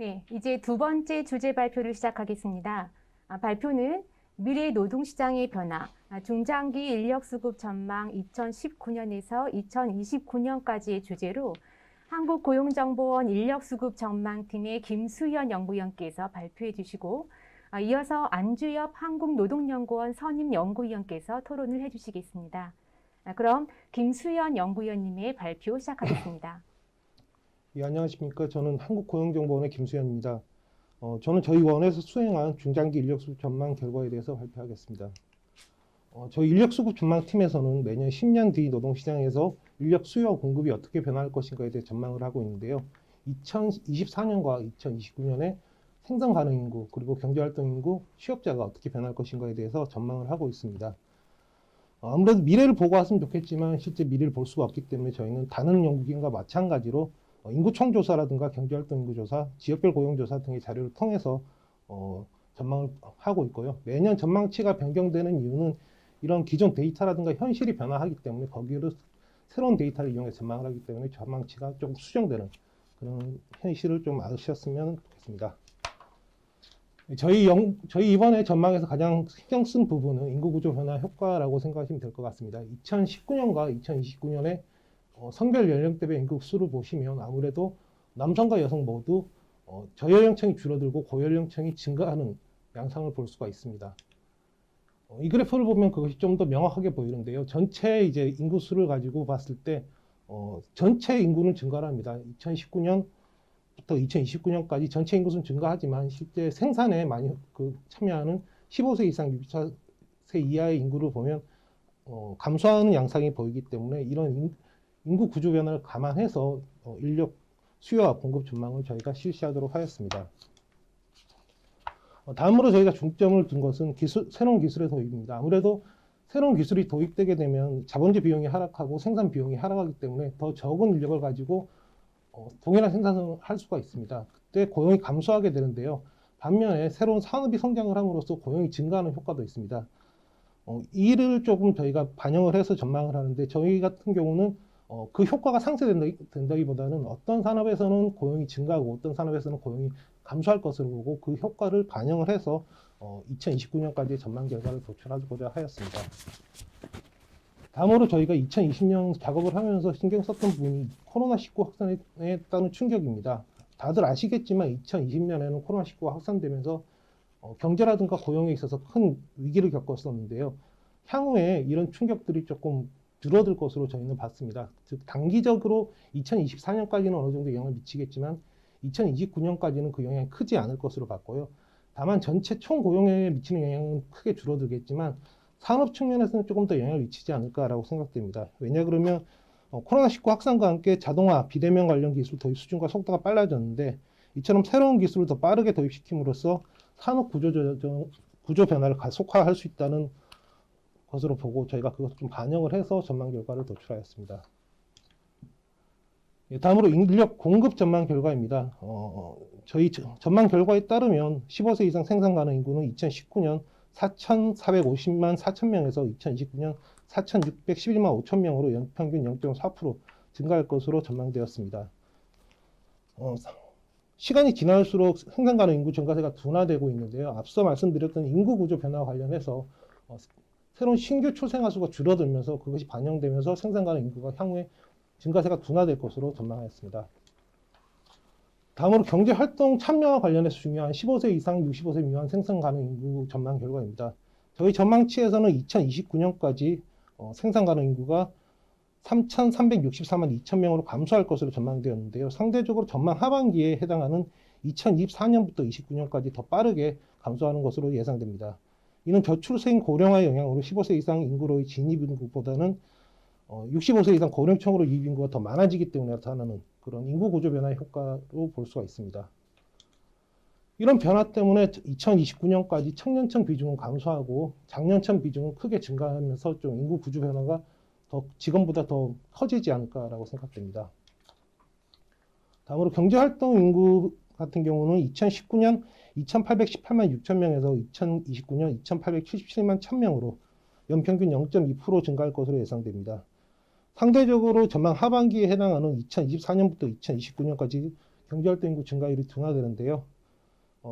네, 이제 두 번째 주제 발표를 시작하겠습니다. 발표는 미래 노동시장의 변화, 중장기 인력수급 전망 2019년에서 2029년까지의 주제로 한국고용정보원 인력수급 전망팀의 김수현 연구위원께서 발표해 주시고, 이어서 안주엽 한국노동연구원 선임연구위원께서 토론을 해 주시겠습니다. 그럼 김수현 연구위원님의 발표 시작하겠습니다. 예, 안녕하십니까. 저는 한국고용정보원의 김수현입니다. 저는 저희 원에서 수행한 중장기 인력수급 전망 결과에 대해서 발표하겠습니다. 저희 인력수급 전망팀에서는 매년 10년 뒤 노동시장에서 인력 수요와 공급이 어떻게 변화할 것인가에 대해 전망을 하고 있는데요. 2024년과 2029년에 생산 가능 인구, 그리고 경제활동 인구, 취업자가 어떻게 변할 것인가에 대해서 전망을 하고 있습니다. 아무래도 미래를 보고 왔으면 좋겠지만 실제 미래를 볼 수가 없기 때문에 저희는 다른 연구기관과 마찬가지로 인구총조사라든가 경제활동 인구조사, 지역별 고용조사 등의 자료를 통해서 전망을 하고 있고요. 매년 전망치가 변경되는 이유는 이런 기존 데이터라든가 현실이 변화하기 때문에 거기로 새로운 데이터를 이용해서 전망을 하기 때문에 전망치가 조금 수정되는 그런 현실을 좀 아셨으면 좋겠습니다. 저희 이번에 전망에서 가장 신경 쓴 부분은 인구구조 변화 효과라고 생각하시면 될 것 같습니다. 2019년과 2029년에 성별 연령대별 인구 수를 보시면 아무래도 남성과 여성 모두 저연령층이 줄어들고 고연령층이 증가하는 양상을 볼 수가 있습니다. 이 그래프를 보면 그것이 좀 더 명확하게 보이는데요. 전체 이제 인구 수를 가지고 봤을 때 전체 인구는 증가를 합니다. 2019년부터 2029년까지 전체 인구 수는 증가하지만 실제 생산에 많이 참여하는 15세 이상 64세 이하의 인구를 보면 감소하는 양상이 보이기 때문에 이런 인구 구조 변화를 감안해서 인력 수요와 공급 전망을 저희가 실시하도록 하였습니다. 다음으로 저희가 중점을 둔 것은 새로운 기술의 도입입니다. 아무래도 새로운 기술이 도입되게 되면 자본재 비용이 하락하고 생산 비용이 하락하기 때문에 더 적은 인력을 가지고 동일한 생산을 할 수가 있습니다. 그때 고용이 감소하게 되는데요. 반면에 새로운 산업이 성장을 함으로써 고용이 증가하는 효과도 있습니다. 이를 조금 저희가 반영을 해서 전망을 하는데 저희 같은 경우는 그 효과가 상쇄된다기보다는 어떤 산업에서는 고용이 증가하고 어떤 산업에서는 고용이 감소할 것으로 보고 그 효과를 반영을 해서 2029년까지의 전망 결과를 도출하고자 하였습니다. 다음으로 저희가 2020년 작업을 하면서 신경 썼던 부분이 코로나19 확산에 따른 충격입니다. 다들 아시겠지만 2020년에는 코로나19가 확산되면서 경제라든가 고용에 있어서 큰 위기를 겪었었는데요. 향후에 이런 충격들이 조금 줄어들 것으로 저희는 봤습니다. 즉 단기적으로 2024년까지는 어느 정도 영향을 미치겠지만 2029년까지는 그 영향이 크지 않을 것으로 봤고요. 다만 전체 총 고용에 미치는 영향은 크게 줄어들겠지만 산업 측면에서는 조금 더 영향을 미치지 않을까라고 생각됩니다. 왜냐 그러면 코로나19 확산과 함께 자동화, 비대면 관련 기술 도입 수준과 속도가 빨라졌는데 이처럼 새로운 기술을 더 빠르게 도입시킴으로써 산업 구조 변화를 가속화할 수 있다는 것으로 보고 저희가 그것을 좀 반영을 해서 전망 결과를 도출하였습니다. 다음으로 인력 공급 전망 결과입니다. 저희 전망 결과에 따르면 15세 이상 생산 가능 인구는 2019년 4,450만 4천명에서 2029년 4,611만 5천명으로 연평균 0.4% 증가할 것으로 전망되었습니다. 시간이 지날수록 생산 가능 인구 증가세가 둔화되고 있는데요. 앞서 말씀드렸던 인구 구조 변화와 관련해서 새로운 신규 출생아 수가 줄어들면서 그것이 반영되면서 생산 가능 인구가 향후에 증가세가 둔화될 것으로 전망하였습니다. 다음으로 경제활동 참여와 관련해서 중요한 15세 이상 65세 미만 생산 가능 인구 전망 결과입니다. 저희 전망치에서는 2029년까지 생산 가능 인구가 3,364만 2천명으로 감소할 것으로 전망되었는데요. 상대적으로 전망 하반기에 해당하는 2024년부터 29년까지 더 빠르게 감소하는 것으로 예상됩니다. 이는 저출생 고령화의 영향으로 15세 이상 인구로의 진입 인구보다는 65세 이상 고령층으로 유입 인구가 더 많아지기 때문에 나타나는 그런 인구 구조 변화의 효과로 볼 수가 있습니다. 이런 변화 때문에 2029년까지 청년층 비중은 감소하고 장년층 비중은 크게 증가하면서 좀 인구 구조 변화가 지금보다 더 커지지 않을까라고 생각됩니다. 다음으로 경제활동 인구 같은 경우는 2019년 2,818만 6천명에서 2029년 2,877만 1,000명으로 연평균 0.2% 증가할 것으로 예상됩니다. 상대적으로 전망 하반기에 해당하는 2024년부터 2029년까지 경제활동 인구 증가율이 둔화되는데요.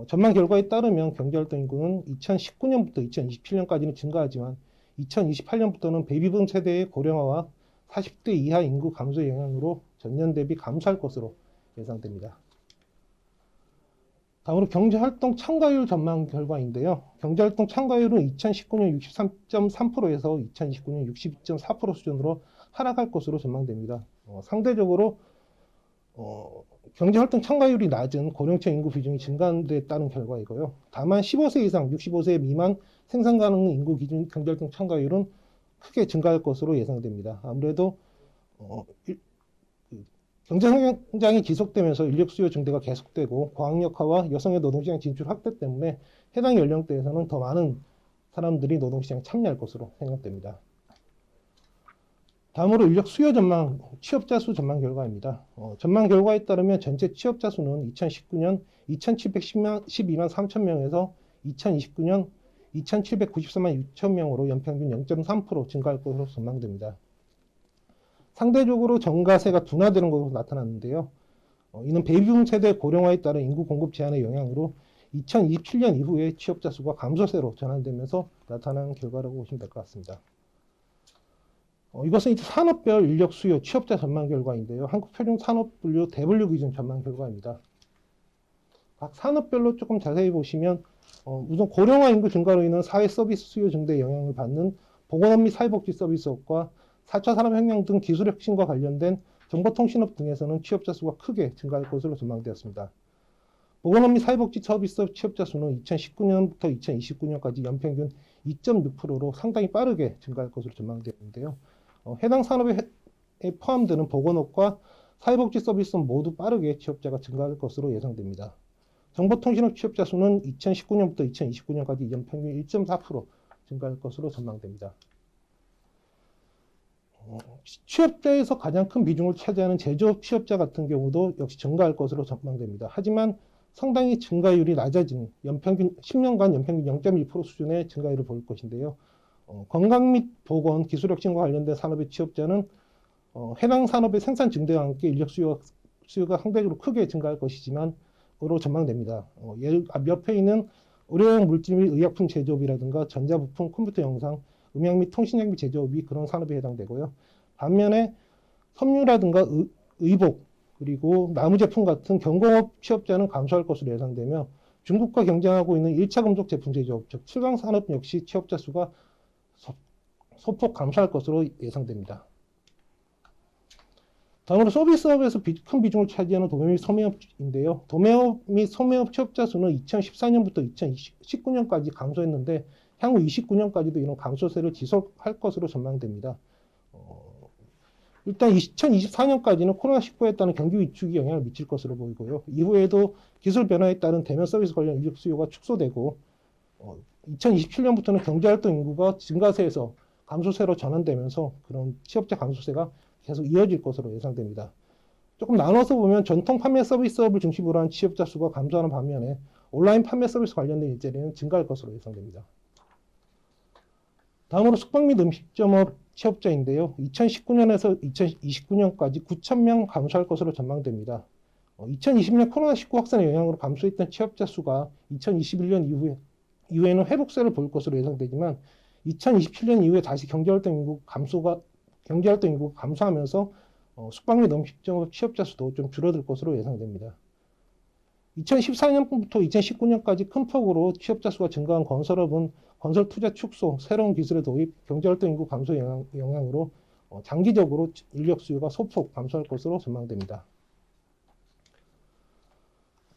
전망 결과에 따르면 경제활동 인구는 2019년부터 2027년까지는 증가하지만 2028년부터는 베이비붐 세대의 고령화와 40대 이하 인구 감소의 영향으로 전년 대비 감소할 것으로 예상됩니다. 다음으로 경제활동 참가율 전망 결과인데요. 경제활동 참가율은 2019년 63.3%에서 2029년 62.4% 수준으로 하락할 것으로 전망됩니다. 상대적으로 경제활동 참가율이 낮은 고령층 인구 비중이 증가한데 따른 결과이고요. 다만 15세 이상, 65세 미만 생산 가능 인구 기준 경제활동 참가율은 크게 증가할 것으로 예상됩니다. 아무래도 경제 성장이 지속되면서 인력 수요 증대가 계속되고 과학력화와 여성의 노동시장 진출 확대 때문에 해당 연령대에서는 더 많은 사람들이 노동시장에 참여할 것으로 생각됩니다. 다음으로 인력 수요 전망, 취업자 수 전망 결과입니다. 전망 결과에 따르면 전체 취업자 수는 2019년 2,712만 3천 명에서 2029년 2,794만 6천 명으로 연평균 0.3% 증가할 것으로 전망됩니다. 상대적으로 정가세가 둔화되는 것으로 나타났는데요. 이는 베이비붐 세대 고령화에 따른 인구 공급 제한의 영향으로 2027년 이후에 취업자 수가 감소세로 전환되면서 나타난 결과라고 보시면 될 것 같습니다. 이것은 이제 산업별 인력 수요 취업자 전망 결과인데요. 한국표준산업분류 대분류 기준 전망 결과입니다. 각 산업별로 조금 자세히 보시면 우선 고령화 인구 증가로 인한 사회 서비스 수요 증대에 영향을 받는 보건업 및 사회복지 서비스업과 4차 산업혁명 등 기술혁신과 관련된 정보통신업 등에서는 취업자 수가 크게 증가할 것으로 전망되었습니다. 보건업 및 사회복지 서비스업 취업자 수는 2019년부터 2029년까지 연평균 2.6%로 상당히 빠르게 증가할 것으로 전망되었는데요. 해당 산업에 포함되는 보건업과 사회복지 서비스업 모두 빠르게 취업자가 증가할 것으로 예상됩니다. 정보통신업 취업자 수는 2019년부터 2029년까지 연평균 1.4% 증가할 것으로 전망됩니다. 취업자에서 가장 큰 비중을 차지하는 제조업 취업자 같은 경우도 역시 증가할 것으로 전망됩니다. 하지만 상당히 증가율이 낮아진 연평균 10년간 연평균 0.1% 수준의 증가율을 보일 것인데요. 건강 및 보건, 기술혁신과 관련된 산업의 취업자는 해당 산업의 생산 증대와 함께 인력 수요가 상대적으로 크게 증가할 것이지만 으로 전망됩니다. 옆에 있는 의료용 물질 및 의약품 제조업이라든가 전자부품, 컴퓨터 영상, 음향 및 통신장비 제조업이 그런 산업에 해당되고요. 반면에 섬유라든가 의복, 그리고 나무 제품 같은 경공업 취업자는 감소할 것으로 예상되며 중국과 경쟁하고 있는 1차 금속 제품 제조업, 즉 7강 산업 역시 취업자 수가 소폭 감소할 것으로 예상됩니다. 다음으로 서비스업에서 큰 비중을 차지하는 도매 및 소매업인데요. 도매업 및 소매업 취업자 수는 2014년부터 2019년까지 감소했는데 향후 29년까지도 이런 감소세를 지속할 것으로 전망됩니다. 일단 2024년까지는 코로나19에 따른 경기 위축이 영향을 미칠 것으로 보이고요. 이후에도 기술 변화에 따른 대면 서비스 관련 인력 수요가 축소되고 2027년부터는 경제활동 인구가 증가세에서 감소세로 전환되면서 그런 취업자 감소세가 계속 이어질 것으로 예상됩니다. 조금 나눠서 보면 전통 판매 서비스업을 중심으로 한 취업자 수가 감소하는 반면에 온라인 판매 서비스 관련된 일자리는 증가할 것으로 예상됩니다. 다음으로 숙박 및 음식점업 취업자인데요. 2019년에서 2029년까지 9,000명 감소할 것으로 전망됩니다. 2020년 코로나19 확산의 영향으로 감소했던 취업자 수가 2021년 이후에는 회복세를 보일 것으로 예상되지만 2027년 이후에 다시 경제활동 인구가 감소하면서 숙박 및 음식점업 취업자 수도 좀 줄어들 것으로 예상됩니다. 2014년부터 2019년까지 큰 폭으로 취업자 수가 증가한 건설업은 건설 투자 축소, 새로운 기술의 도입, 경제활동 인구 감소 영향으로 장기적으로 인력 수요가 소폭 감소할 것으로 전망됩니다.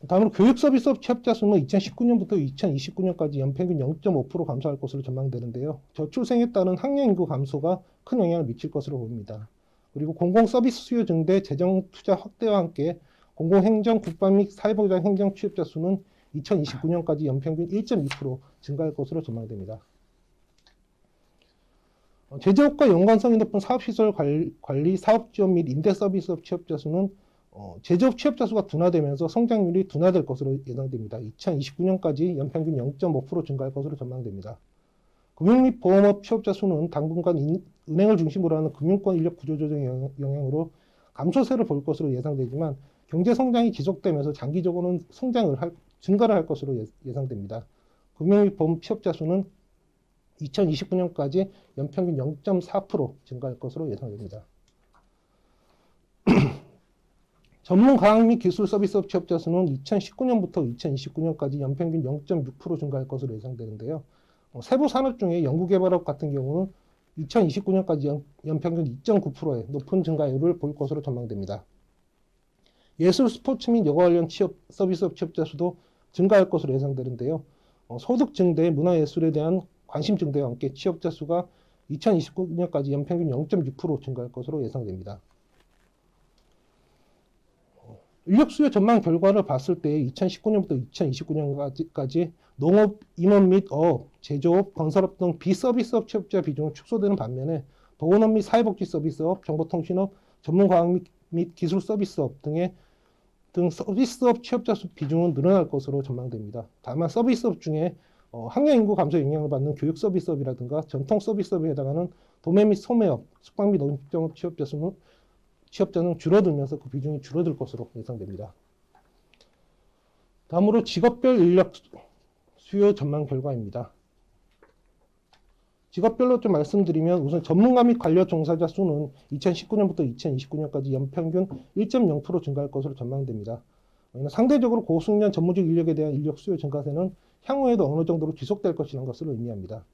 다음으로 교육 서비스업 취업자 수는 2019년부터 2029년까지 연평균 0.5% 감소할 것으로 전망되는데요. 저출생에 따른 학령 인구 감소가 큰 영향을 미칠 것으로 보입니다. 그리고 공공 서비스 수요 증대, 재정 투자 확대와 함께 공공행정, 국방 및 사회보장 행정 취업자 수는 2029년까지 연평균 1.2% 증가할 것으로 전망됩니다. 제조업과 연관성이 높은 사업시설 관리, 사업지원 및 임대서비스업 취업자 수는 제조업 취업자 수가 둔화되면서 성장률이 둔화될 것으로 예상됩니다. 2029년까지 연평균 0.5% 증가할 것으로 전망됩니다. 금융 및 보험업 취업자 수는 당분간 은행을 중심으로 하는 금융권 인력 구조 조정의 영향으로 감소세를 볼 것으로 예상되지만 경제 성장이 지속되면서 장기적으로는 증가를 할 것으로 예상됩니다. 금융 및 보험 취업자 수는 2029년까지 연평균 0.4% 증가할 것으로 예상됩니다. 전문 과학 및 기술 서비스업 취업자 수는 2019년부터 2029년까지 연평균 0.6% 증가할 것으로 예상되는데요. 세부 산업 중에 연구개발업 같은 경우는 2029년까지 연평균 2.9%의 높은 증가율을 볼 것으로 전망됩니다. 예술, 스포츠 및 여가 관련 서비스업 취업자 수도 증가할 것으로 예상되는데요. 소득 증대, 문화예술에 대한 관심 증대와 함께 취업자 수가 2029년까지 연평균 0.6% 증가할 것으로 예상됩니다. 인력 수요 전망 결과를 봤을 때 2019년부터 2029년까지 농업, 임원 및 어업, 제조업, 건설업 등 비서비스업 취업자 비중은 축소되는 반면에 보건업 및 사회복지 서비스업, 정보통신업, 전문과학 및 기술 서비스업 등 서비스업 취업자 수 비중은 늘어날 것으로 전망됩니다. 다만 서비스업 중에 학령 인구 감소에 영향을 받는 교육 서비스업이라든가 전통 서비스업에 해당하는 도매 및 소매업, 숙박 및 농업종업 취업자는 줄어들면서 그 비중이 줄어들 것으로 예상됩니다. 다음으로 직업별 인력 수요 전망 결과입니다. 직업별로 좀 말씀드리면 우선 전문가 및 관련 종사자 수는 2019년부터 2029년까지 연평균 1.0% 증가할 것으로 전망됩니다. 상대적으로 고숙련 전문직 인력에 대한 인력 수요 증가세는 향후에도 어느 정도로 지속될 것이라는 것을 의미합니다.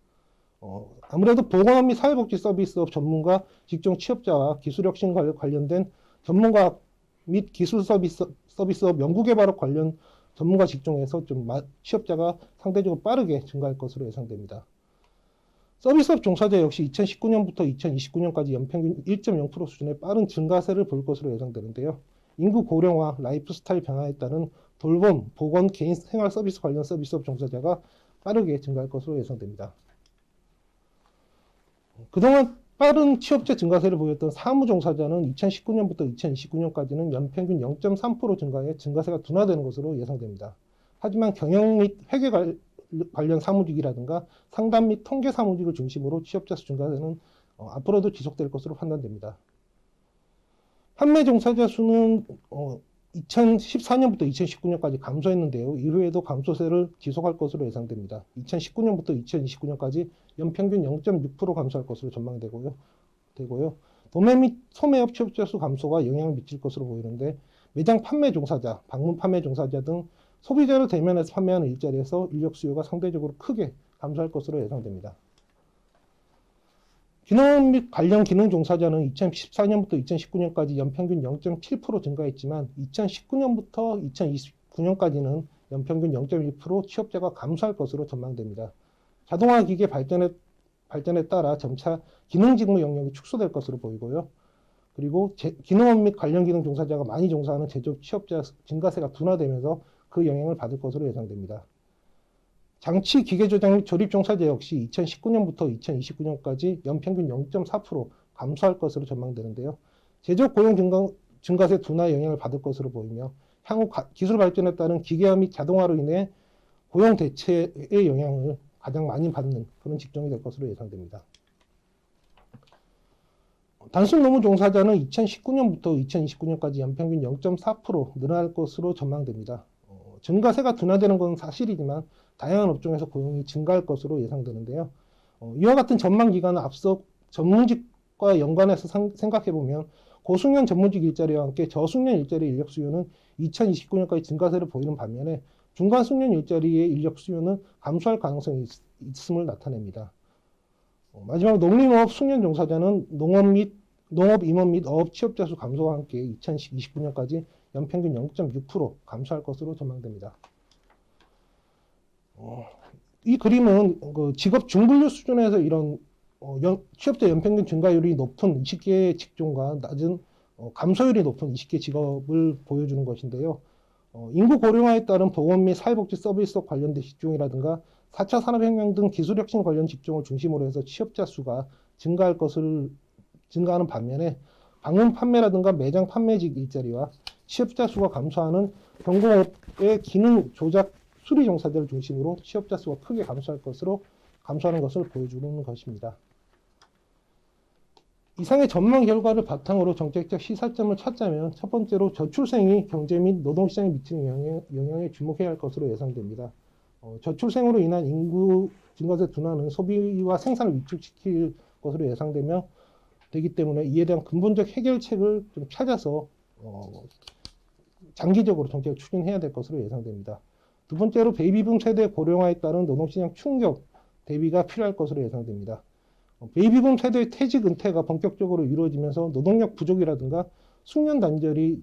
아무래도 보건업 및 사회복지 서비스업 전문가 직종 취업자와 기술혁신 관련된 전문가 및 기술 서비스업 연구개발업 관련 전문가 직종에서 좀 취업자가 상대적으로 빠르게 증가할 것으로 예상됩니다. 서비스업 종사자 역시 2019년부터 2029년까지 연평균 1.0% 수준의 빠른 증가세를 볼 것으로 예상되는데요. 인구 고령화, 라이프 스타일 변화에 따른 돌봄, 보건, 개인 생활 서비스 관련 서비스업 종사자가 빠르게 증가할 것으로 예상됩니다. 그동안 빠른 취업자 증가세를 보였던 사무 종사자는 2019년부터 2029년까지는 연평균 0.3% 증가해 증가세가 둔화되는 것으로 예상됩니다. 하지만 경영 및 회계 관련 사무직이라든가 상담 및 통계 사무직을 중심으로 취업자 수 증가세는 앞으로도 지속될 것으로 판단됩니다. 판매 종사자 수는 2014년부터 2019년까지 감소했는데요. 이후에도 감소세를 지속할 것으로 예상됩니다. 2019년부터 2029년까지 연평균 0.6% 감소할 것으로 전망되고요. 도매 및 소매업 취업자 수 감소가 영향을 미칠 것으로 보이는데 매장 판매 종사자, 방문 판매 종사자 등 소비자를 대면해서 판매하는 일자리에서 인력 수요가 상대적으로 크게 감소할 것으로 예상됩니다. 기능 및 관련 기능 종사자는 2014년부터 2019년까지 연평균 0.7% 증가했지만 2019년부터 2029년까지는 연평균 0.1% 취업자가 감소할 것으로 전망됩니다. 자동화 기계 발전에 따라 점차 기능 직무 영역이 축소될 것으로 보이고요. 그리고 기능업 및 관련 기능 종사자가 많이 종사하는 제조업 취업자 증가세가 둔화되면서 그 영향을 받을 것으로 예상됩니다. 장치 기계 조작 및 조립 종사자 역시 2019년부터 2029년까지 연평균 0.4% 감소할 것으로 전망되는데요. 제조업 고용 증가세 둔화 영향을 받을 것으로 보이며 향후 기술 발전에 따른 기계화 및 자동화로 인해 고용 대체의 영향을 가장 많이 받는 그런 직종이 될 것으로 예상됩니다. 단순 노무 종사자는 2019년부터 2029년까지 연평균 0.4% 늘어날 것으로 전망됩니다. 증가세가 둔화되는 건 사실이지만 다양한 업종에서 고용이 증가할 것으로 예상되는데요. 이와 같은 전망 기간은 앞서 전문직과 연관해서 생각해보면 고숙련 전문직 일자리와 함께 저숙련 일자리 인력 수요는 2029년까지 증가세를 보이는 반면에 중간 숙련 일자리의 인력 수요는 감소할 가능성이 있음을 나타냅니다. 마지막 농림업 숙련 종사자는 농업 임원 및 어업 취업자 수 감소와 함께 2029년까지 연평균 0.6% 감소할 것으로 전망됩니다. 이 그림은 직업 중분류 수준에서 이런 취업자 연평균 증가율이 높은 20개 직종과 낮은 감소율이 높은 20개 직업을 보여주는 것인데요. 인구 고령화에 따른 보건 및 사회복지 서비스업 관련된 직종이라든가 4차 산업혁명 등 기술혁신 관련 직종을 중심으로 해서 취업자 수가 증가하는 반면에 방문 판매라든가 매장 판매직 일자리와 취업자 수가 감소하는 경공업의 기능 조작 수리 종사자를 중심으로 취업자 수가 크게 감소하는 것을 보여주는 것입니다. 이상의 전망 결과를 바탕으로 정책적 시사점을 찾자면 첫 번째로 저출생이 경제 및 노동시장에 미치는 영향에 주목해야 할 것으로 예상됩니다. 저출생으로 인한 인구 증가세 둔화는 소비와 생산을 위축시킬 것으로 예상되며 되기 때문에 이에 대한 근본적 해결책을 좀 찾아서 장기적으로 정책을 추진해야 될 것으로 예상됩니다. 두 번째로 베이비붐 세대 고령화에 따른 노동시장 충격 대비가 필요할 것으로 예상됩니다. 베이비붐 세대의 퇴직 은퇴가 본격적으로 이루어지면서 노동력 부족이라든가 숙련 단절이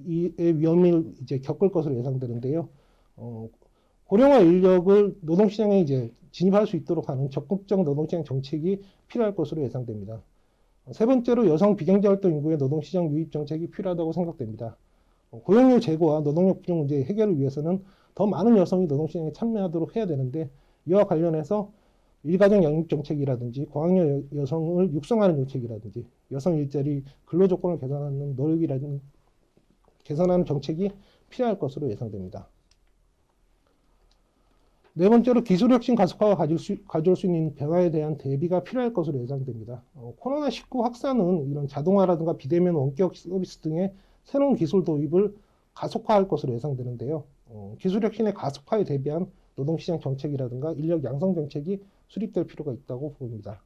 의 위험을 이제 겪을 것으로 예상되는데요. 고령화 인력을 노동시장에 이제 진입할 수 있도록 하는 적극적 노동시장 정책이 필요할 것으로 예상됩니다. 세 번째로 여성 비경제활동 인구의 노동시장 유입 정책이 필요하다고 생각됩니다. 고용률 제고와 노동력 부족 문제 해결을 위해서는 더 많은 여성이 노동시장에 참여하도록 해야 되는데 이와 관련해서 일가정 양육 정책이라든지 고학력 여성을 육성하는 정책이라든지 여성 일자리 근로 조건을 개선하는 노력이라든지 개선하는 정책이 필요할 것으로 예상됩니다. 네 번째로 기술혁신 가속화가 가져올 수 있는 변화에 대한 대비가 필요할 것으로 예상됩니다. 코로나19 확산은 이런 자동화라든가 비대면 원격 서비스 등의 새로운 기술 도입을 가속화할 것으로 예상되는데요. 기술혁신의 가속화에 대비한 노동시장 정책이라든가 인력 양성 정책이 수립될 필요가 있다고 보입니다.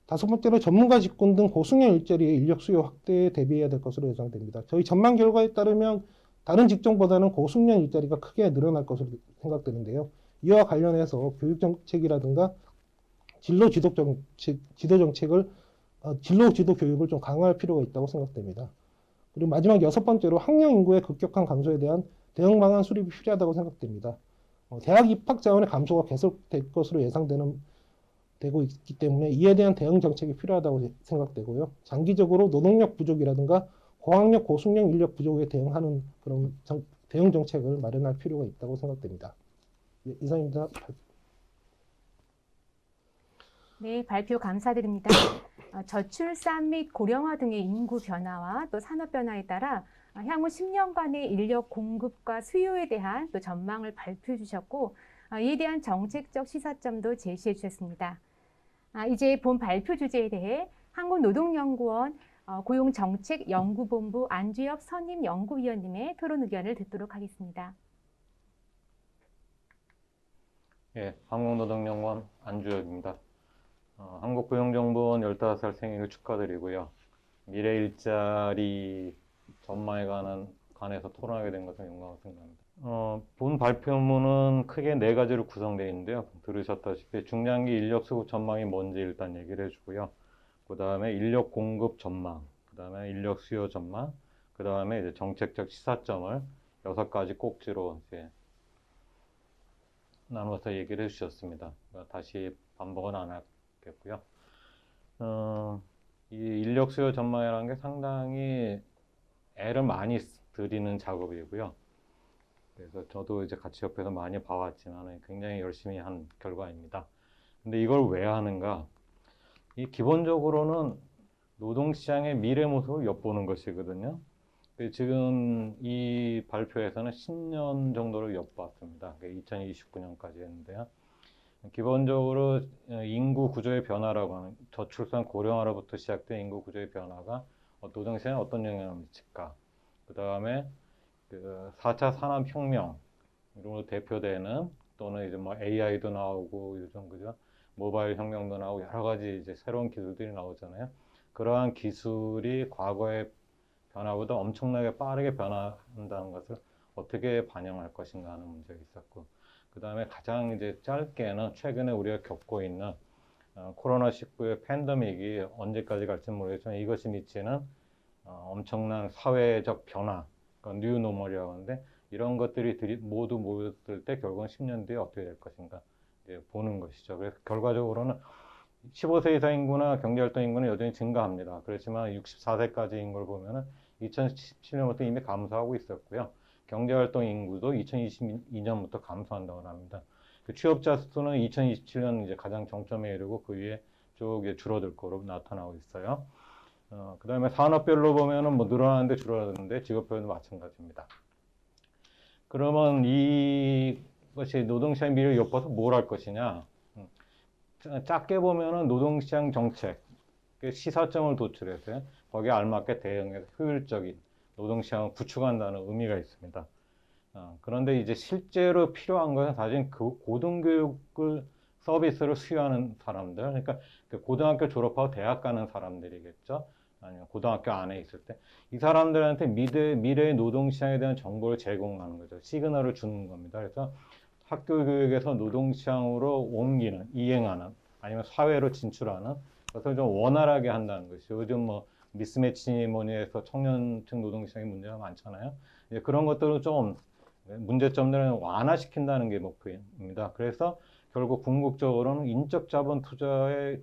다섯 번째로 전문가 직군 등 고숙련 일자리의 인력 수요 확대에 대비해야 될 것으로 예상됩니다. 저희 전망 결과에 따르면 다른 직종보다는 고숙련 일자리가 크게 늘어날 것으로 생각되는데요. 이와 관련해서 교육 정책이라든가 진로 지도 정책을 진로 지도 교육을 좀 강화할 필요가 있다고 생각됩니다. 그리고 마지막 여섯 번째로 학령 인구의 급격한 감소에 대한 대응 방안 수립이 필요하다고 생각됩니다. 대학 입학 자원의 감소가 계속될 것으로 되고 있기 때문에 이에 대한 대응 정책이 필요하다고 생각되고요. 장기적으로 노동력 부족이라든가 고학력 고숙련 인력 부족에 대응하는 그런 대응 정책을 마련할 필요가 있다고 생각됩니다. 네, 이상입니다. 네, 발표 감사드립니다. 저출산 및 고령화 등의 인구 변화와 또 산업 변화에 따라 향후 10년간의 인력 공급과 수요에 대한 또 전망을 발표해 주셨고 이에 대한 정책적 시사점도 제시해 주셨습니다. 이제 본 발표 주제에 대해 한국노동연구원 고용정책연구본부 안주엽 선임연구위원님의 토론 의견을 듣도록 하겠습니다. 예, 한국노동연구원 안주엽입니다. 한국고용정보원 15살 생일을 축하드리고요. 미래 일자리 전망에 관해서 토론하게 된 것은 영광을 생각합니다. 본 발표문은 크게 네 가지로 구성되어 있는데요. 들으셨다시피 중장기 인력 수급 전망이 뭔지 일단 얘기를 해주고요. 그 다음에 인력 공급 전망, 그 다음에 인력 수요 전망, 그 다음에 이제 정책적 시사점을 6가지 꼭지로 이제 나눠서 얘기를 해주셨습니다. 다시 반복은 안 하겠고요. 이 인력 수요 전망이라는 게 상당히 애를 많이 들이는 작업이고요. 그래서 저도 이제 같이 옆에서 많이 봐왔지만 굉장히 열심히 한 결과입니다. 근데 이걸 왜 하는가? 이 기본적으로는 노동시장의 미래 모습을 엿보는 것이거든요. 지금 이 발표에서는 10년 정도를 엿봤습니다. 2029년까지 했는데요. 기본적으로 인구 구조의 변화라고 하는 저출산 고령화로부터 시작된 인구 구조의 변화가 노동시장에 어떤 영향을 미칠까? 그 다음에 그 4차 산업혁명으로 대표되는 또는 이제 뭐 AI도 나오고 요즘 그죠? 모바일 혁명도 나오고 여러 가지 이제 새로운 기술들이 나오잖아요. 그러한 기술이 과거의 변화보다 엄청나게 빠르게 변화한다는 것을 어떻게 반영할 것인가 하는 문제가 있었고, 그 다음에 가장 이제 짧게는 최근에 우리가 겪고 있는 코로나19의 팬데믹이 언제까지 갈지는 모르겠지만 이것이 미치는 엄청난 사회적 변화, 그러니까 뉴 노멀이라고 하는데 이런 것들이 모두 모였을 때 결국은 10년 뒤에 어떻게 될 것인가 이제 보는 것이죠. 그래서 결과적으로는 15세 이상 인구나 경제활동 인구는 여전히 증가합니다. 그렇지만 64세까지인 걸 보면은 2017년부터 이미 감소하고 있었고요. 경제활동 인구도 2022년부터 감소한다고 합니다. 그 취업자 수는 2027년 이제 가장 정점에 이르고 그 위에 쭉 줄어들 거로 나타나고 있어요. 그 다음에 산업별로 보면은 뭐 늘어나는데 줄어드는데 직업별도 마찬가지입니다. 그러면 이것이 노동시장 미래를 엿봐서 뭘 할 것이냐? 작게 보면은 노동시장 정책, 그 시사점을 도출해서 거기에 알맞게 대응해서 효율적인 노동시장을 구축한다는 의미가 있습니다. 그런데 이제 실제로 필요한 것은 사실 그 고등교육을 서비스를 수요하는 사람들, 그러니까 그 고등학교 졸업하고 대학 가는 사람들이겠죠. 아니면 고등학교 안에 있을 때 이 사람들한테 미래의 노동시장에 대한 정보를 제공하는 거죠. 시그널을 주는 겁니다. 그래서 학교 교육에서 노동시장으로 옮기는, 이행하는, 아니면 사회로 진출하는 것을 좀 원활하게 한다는 것이 요즘 뭐 미스매치 뭐니해서 청년층 노동시장에 문제가 많잖아요. 이제 그런 것들을 좀 문제점들을 완화시킨다는 게 목표입니다. 그래서 결국 궁극적으로는 인적 자본 투자의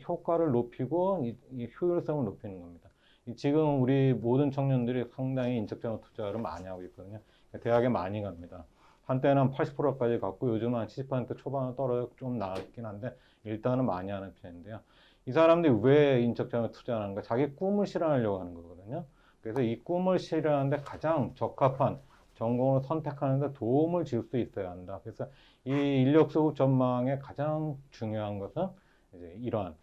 효과를 높이고 이 효율성을 높이는 겁니다. 지금 우리 모든 청년들이 상당히 인적 자본 투자를 많이 하고 있거든요. 대학에 많이 갑니다. 한때는 한 80%까지 갔고 요즘은 한 70% 초반으로 떨어져 좀 나았긴 한데 일단은 많이 하는 편인데요. 이 사람들이 왜 인적 자본에 투자하는가? 자기 꿈을 실현하려고 하는 거거든요. 그래서 이 꿈을 실현하는데 가장 적합한 전공을 선택하는 데 도움을 줄 수 있어야 한다. 그래서 이 인력 수급 전망의 가장 중요한 것은 이제 이러한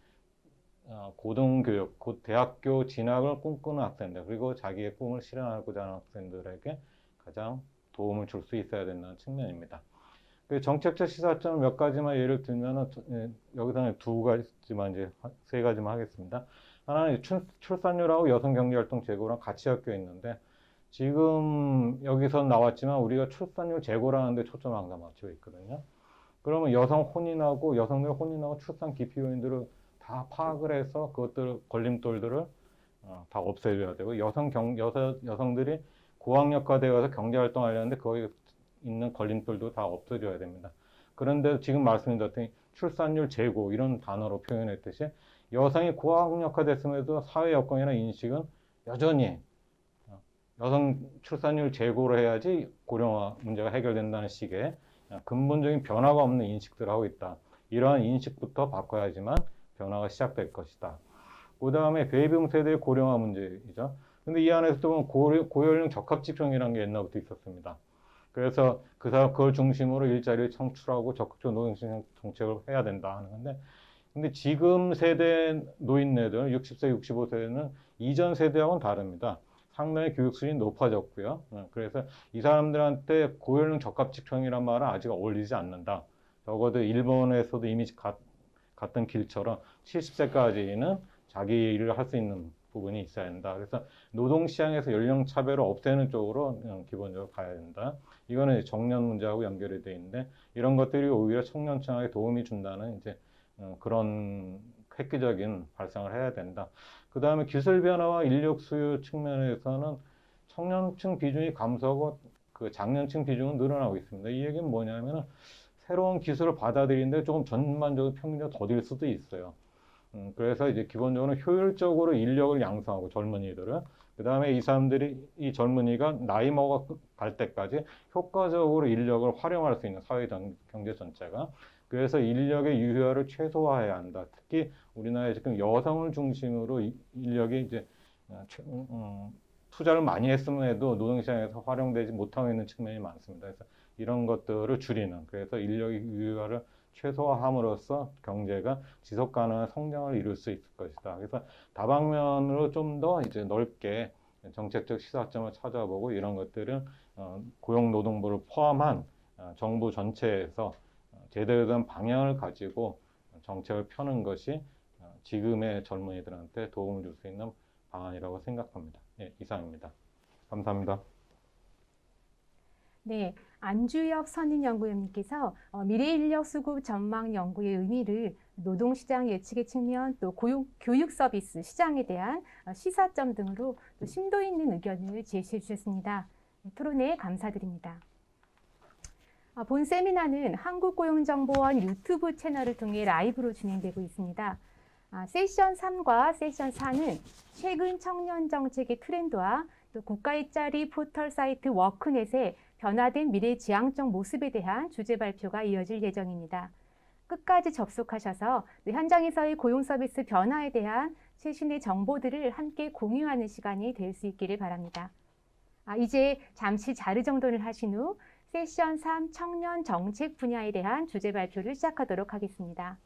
고등교육, 곧 대학교 진학을 꿈꾸는 학생들, 그리고 자기의 꿈을 실현하고자 하는 학생들에게 가장 도움을 줄 수 있어야 된다는 측면입니다. 그 정책적 시사점 몇 가지만 예를 들면은 여기서는 두 가지만 이제 세 가지만 하겠습니다. 하나는 출산율하고 여성 경제활동 재고랑 같이 엮여 있는데 지금 여기서 나왔지만 우리가 출산율 재고라는 데 초점을 항상 맞추고 있거든요. 그러면 여성들 혼인하고 출산 기피 요인들을 다 파악을 해서 그것들 걸림돌들을 다 없애줘야 되고 여성들이 고학력화되어 가서 경제활동 하려는데 거기에 있는 걸림돌도 다 없어져야 됩니다. 그런데 지금 말씀드렸던 출산율 재고 이런 단어로 표현했듯이 여성이 고학력화됐음에도 사회 여건이나 인식은 여전히 여성 출산율 재고를 해야지 고령화 문제가 해결된다는 식의 근본적인 변화가 없는 인식들을 하고 있다. 이러한 인식부터 바꿔야지만 변화가 시작될 것이다. 그 다음에 베이비붐 세대의 고령화 문제이죠. 근데 이 안에서 또 고연령 적합직종이라는 게 옛날부터 있었습니다. 그래서 그걸 중심으로 일자리를 창출하고 적극적 노동시장 정책을 해야 된다 하는 건데, 근데 지금 세대 노인네들 60세, 65세는 이전 세대하고는 다릅니다. 상당히 교육 수준이 높아졌고요. 그래서 이 사람들한테 고연령 적합직종이란 말은 아직 어울리지 않는다. 적어도 일본에서도 이미 갔던 길처럼 70세까지는 자기 일을 할 수 있는 부분이 있어야 된다. 그래서 노동시장에서 연령 차별을 없애는 쪽으로 기본적으로 가야 된다. 이거는 정년 문제하고 연결이 되어 있는데 이런 것들이 오히려 청년층에게 도움이 준다는 이제 그런 획기적인 발상을 해야 된다. 그 다음에 기술 변화와 인력 수요 측면에서는 청년층 비중이 감소하고 그 장년층 비중은 늘어나고 있습니다. 이 얘기는 뭐냐면은 새로운 기술을 받아들이는데 조금 전반적으로 평균적으로 더딜 수도 있어요. 그래서 이제 기본적으로 효율적으로 인력을 양성하고 젊은이들을 그 다음에 이 젊은이가 나이 먹어갈 때까지 효과적으로 인력을 활용할 수 있는 사회 경제 전체가 그래서 인력의 유효화를 최소화해야 한다. 특히 우리나라에 지금 여성을 중심으로 인력이 이제 투자를 많이 했음에도 노동시장에서 활용되지 못하고 있는 측면이 많습니다. 그래서 이런 것들을 줄이는 그래서 인력의 유효화를 최소화함으로써 경제가 지속 가능한 성장을 이룰 수 있을 것이다. 그래서 다방면으로 좀 더 이제 넓게 정책적 시사점을 찾아보고 이런 것들은 고용노동부를 포함한 정부 전체에서 제대로 된 방향을 가지고 정책을 펴는 것이 지금의 젊은이들한테 도움을 줄 수 있는 방안이라고 생각합니다. 예, 이상입니다. 감사합니다. 네, 안주엽 선임연구위원님께서 미래 인력 수급 전망 연구의 의미를 노동시장 예측의 측면, 또 교육 서비스 시장에 대한 시사점 등으로 또 심도 있는 의견을 제시해 주셨습니다. 토론에 감사드립니다. 본 세미나는 한국고용정보원 유튜브 채널을 통해 라이브로 진행되고 있습니다. 세션 3과 세션 4는 최근 청년 정책의 트렌드와 또 국가 일자리 포털 사이트 워크넷의 변화된 미래 지향적 모습에 대한 주제 발표가 이어질 예정입니다. 끝까지 접속하셔서 현장에서의 고용 서비스 변화에 대한 최신의 정보들을 함께 공유하는 시간이 될 수 있기를 바랍니다. 이제 잠시 자리 정돈을 하신 후 세션 3 청년 정책 분야에 대한 주제 발표를 시작하도록 하겠습니다.